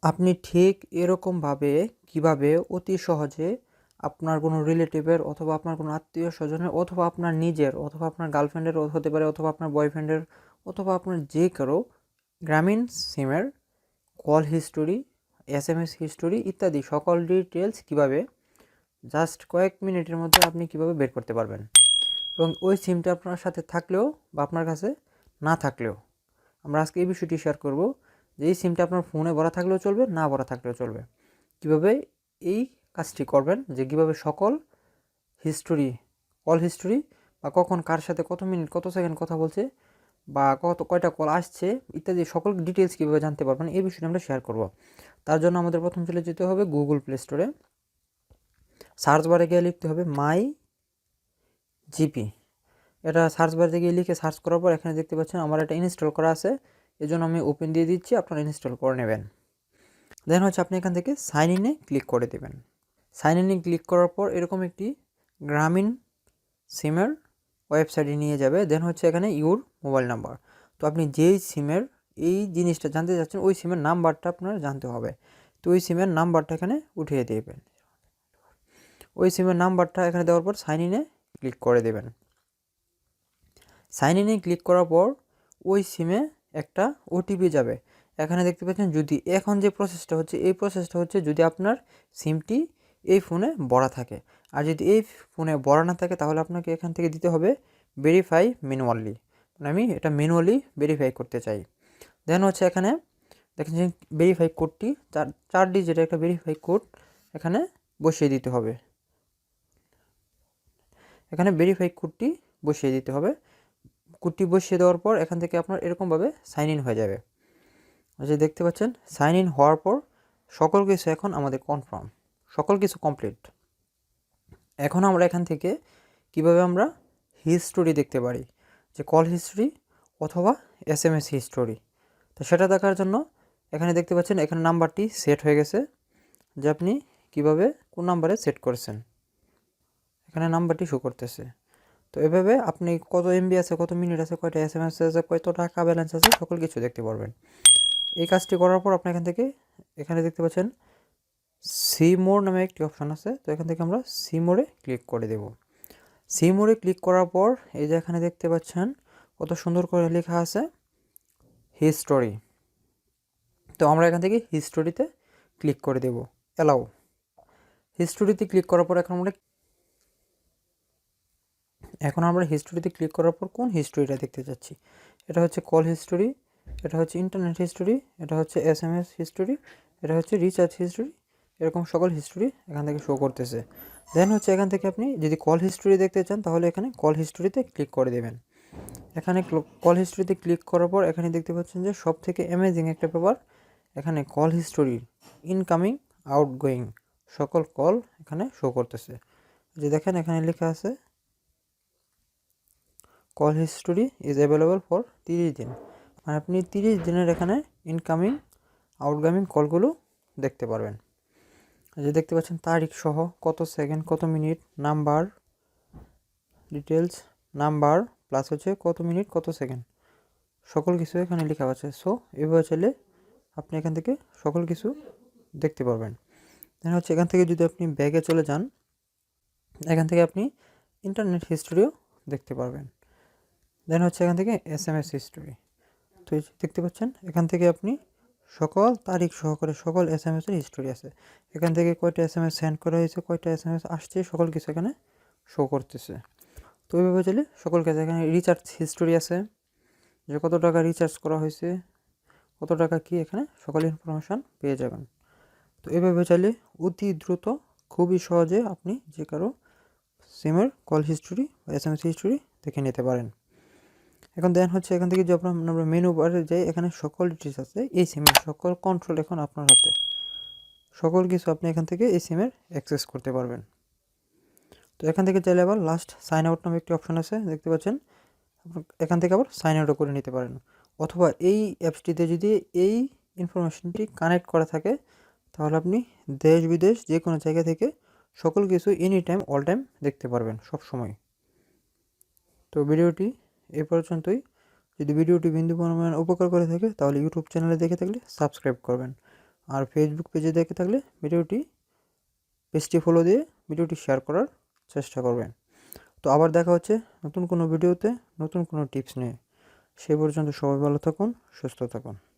আপনি ঠিক এরকমভাবে কিভাবে অতি সহজে আপনার কোনো রিলেটিভের অথবা আপনার কোনো আত্মীয় স্বজনের অথবা আপনার নিজের অথবা আপনার গার্লফ্রেন্ডের হতে পারে অথবা আপনার বয়ফ্রেন্ডের অথবা আপনার যে কারো গ্রামীণ সিমের কল হিস্টোরি, SMS হিস্টোরি ইত্যাদি সকল ডিটেলস কিভাবে জাস্ট কয়েক মিনিটের মধ্যে আপনি কিভাবে বের করতে পারবেন, এবং ওই সিমটা আপনার সাথে থাকলেও বা আপনার কাছে না থাকলেও। আমরা আজকে এই বিষয়টি শেয়ার করব যে এই সিমটা আপনার ফোনে ভরা থাকলেও চলবে, না ভরা থাকলেও চলবে। কীভাবে এই কাজটি করবেন, যে কীভাবে সকল হিস্টোরি, কল হিস্টোরি বা কখন কার সাথে কত মিনিট কত সেকেন্ড কথা বলছে বা কয়টা কল আসছে ইত্যাদি সকল ডিটেলস কীভাবে জানতে পারবেন, এই বিষয়টি আমরা শেয়ার করব। তার জন্য আমাদের প্রথম চলে যেতে হবে গুগল প্লে স্টোরে। সার্চ বারে গিয়ে লিখতে হবে মাই জিপি। এটা সার্চ বারে গিয়ে লিখে সার্চ করার পর এখানে দেখতে পাচ্ছেন আমার এটা ইনস্টল করা আছে, এজন্য আমি ওপেন দিয়ে দিচ্ছি, আপনারা ইনস্টল করে নেবেন। দেন হচ্ছে আপনি এখান থেকে সাইন ইনে ক্লিক করে দেবেন। সাইন ইনে ক্লিক করার পর এরকম একটি গ্রামীণ সিমের ওয়েবসাইটে নিয়ে যাবে। দেন হচ্ছে এখানে ইউর মোবাইল নাম্বার। তো আপনি যেই সিমের এই জিনিসটা জানতে চাচ্ছেন ওই সিমের নাম্বারটা আপনার জানতে হবে। তো ওই সিমের নাম্বারটা এখানে উঠিয়ে দেবেন। ওই সিমের নাম্বারটা এখানে দেওয়ার পর সাইন ইনে ক্লিক করে দেবেন। সাইন ইনে ক্লিক করার পর ওই সিমে একটা ওটিপি যাবে। এখানে দেখতে পাচ্ছেন যদি এখন যে প্রসেসটা হচ্ছে এই প্রসেসটা হচ্ছে যদি আপনার সিমটি এই ফোনে ভরা থাকে, আর যদি এই ফোনে ভরা না থাকে তাহলে আপনাকে এখান থেকে দিতে হবে ভেরিফাই ম্যানুয়ালি। আমি এটা ম্যানুয়ালি ভেরিফাই করতে চাই। দেন হচ্ছে এখানে দেখেন যে ভেরিফাই কোডটি 4 ডিজিটের একটা ভেরিফাই কোড এখানে বসিয়ে দিতে হবে। এখানে ভেরিফাই কোডটি বসিয়ে দিতে হবে। কোডটি বসিয়ে দেওয়ার পর এখান থেকে আপনার এরকমভাবে সাইন ইন হয়ে যাবে। যে দেখতে পাচ্ছেন সাইন ইন হওয়ার পর সকল কিছু এখন আমাদের কনফার্ম, সকল কিছু কমপ্লিট। এখন আমরা এখান থেকে কিভাবে আমরা হিস্টোরি দেখতে পারি, যে কল হিস্টোরি অথবা SMS হিস্টোরি। তো সেটা দেখার জন্য এখানে দেখতে পাচ্ছেন এখানে নাম্বারটি সেট হয়ে গেছে, যে আপনি কিভাবে কোন নাম্বারে সেট করেছেন, এখানে নাম্বারটি শো করতেছে। তো এভাবে আপনি কত MB আছে, কত মিনিট আছে, কয়টা SMS আছে, কত টাকা ব্যালেন্স আছে, সকল কিছু দেখতে পারবেন। এই কাজটি করার পর আপনি এখান থেকে এখানে দেখতে পাচ্ছেন সি মোর নামে একটি অপশান আছে। তো এখান থেকে আমরা সি মোরে ক্লিক করে দেব। সি মোরে ক্লিক করার পর এই যে এখানে দেখতে পাচ্ছেন কত সুন্দর করে লেখা আছে হিস্টোরি। তো আমরা এখান থেকে হিস্টোরিতে ক্লিক করে দেব, অ্যালাউ। হিস্টোরিতে ক্লিক করার পর এখন আমরা হিস্টোরিতে ক্লিক করার পর কোন হিস্টোরিটা দেখতে চাচ্ছি, এটা হচ্ছে কল হিস্টোরি, এটা হচ্ছে ইন্টারনেট হিস্টোরি, এটা হচ্ছে SMS হিস্টোরি, এটা হচ্ছে রিচার্জ হিস্টোরি, এরকম সকল হিস্টোরি এখান থেকে শো করতেছে। দেন হচ্ছে এখান থেকে আপনি যদি কল হিস্টোরি দেখতে চান তাহলে এখানে কল হিস্টোরিতে ক্লিক করে দেবেন। এখানে কল হিস্টোরিতে ক্লিক করার পর এখানে দেখতে পাচ্ছেন যে সব থেকে অ্যামেজিং একটা ব্যাপার, এখানে কল হিস্টোরির ইনকামিং আউটগোয়িং সকল কল এখানে শো করতেছে। যে দেখেন এখানে লেখা আছে call history is available for 30 দিন, আর আপনি 30 দিনের এখানে ইনকামিং আউটগোয়িং কলগুলো দেখতে পারবেন। যে দেখতে পাচ্ছেন তারিখ সহ কত সেকেন্ড, কত minute, number details, number plus হচ্ছে কত মিনিট কত সেকেন্ড, সকল কিছু এখানে লেখা আছে। সো এভাবে চাইলে আপনি এখান থেকে সকল কিছু দেখতে পারবেন। দেন হচ্ছে এখান থেকে যদি আপনি ব্যাগে চলে যান, এখান থেকে আপনি ইন্টারনেট হিস্টোরিও দেখতে পারবেন। দেন হচ্ছে এখান থেকে SMS হিস্টোরি। তো দেখতে পাচ্ছেন এখান থেকে আপনি সকল তারিখ সহকারে সকল SMS এর হিস্টোরি আছে। এখান থেকে কয়টা SMS সেন্ড করা হয়েছে, কয়টা SMS আসছে, সকল কিছু এখানে শো করতেছে। তো এইভাবে চলে সকল কাছে এখানে রিচার্জ হিস্টোরি আছে, যে কত টাকা রিচার্জ করা হয়েছে, কত টাকা কি, এখানে সকল ইনফরমেশান পেয়ে যাবেন। তো এইভাবে চাইলে অতি দ্রুত খুবই সহজে আপনি যে কারো সিমের কল হিস্টোরি বা SMS হিস্টোরি দেখে নিতে পারেন। এখন দেন হচ্ছে এখান থেকে যে আমরা মেনু বারে যাই, এখানে সকল ডিটেলস আছে এই সিমের, সকল কন্ট্রোল এখন আপনার হাতে, সকল কিছু আপনি এখান থেকে এই সিমের অ্যাক্সেস করতে পারবেন। তো এখান থেকে চাইলে আবার লাস্ট সাইন আউট নামে একটি অপশান আছে দেখতে পাচ্ছেন, এখান থেকে আবার সাইন আউটও করে নিতে পারেন। অথবা এই অ্যাপসটিতে যদি এই ইনফরমেশনটি কানেক্ট করা থাকে তাহলে আপনি দেশ বিদেশ যে কোনো জায়গা থেকে সকল কিছু এনি টাইম অল টাইম দেখতে পারবেন সব সময়। তো ভিডিওটি এই পর্যন্তই। যদি ভিডিওটি বিন্দু পরিমাণ উপকার করে থাকে তাহলে ইউটিউব চ্যানেলে দেখে থাকলে সাবস্ক্রাইব করবেন। আর ফেসবুক পেজে দেখে থাকলে পেজটি ফলো দিয়ে ভিডিওটি শেয়ার করার চেষ্টা করবেন। তো আবার দেখা হচ্ছে নতুন কোনো ভিডিওতে নতুন কোনো টিপস নিয়ে। সেই পর্যন্ত সবাই ভালো থাকুন, সুস্থ থাকুন।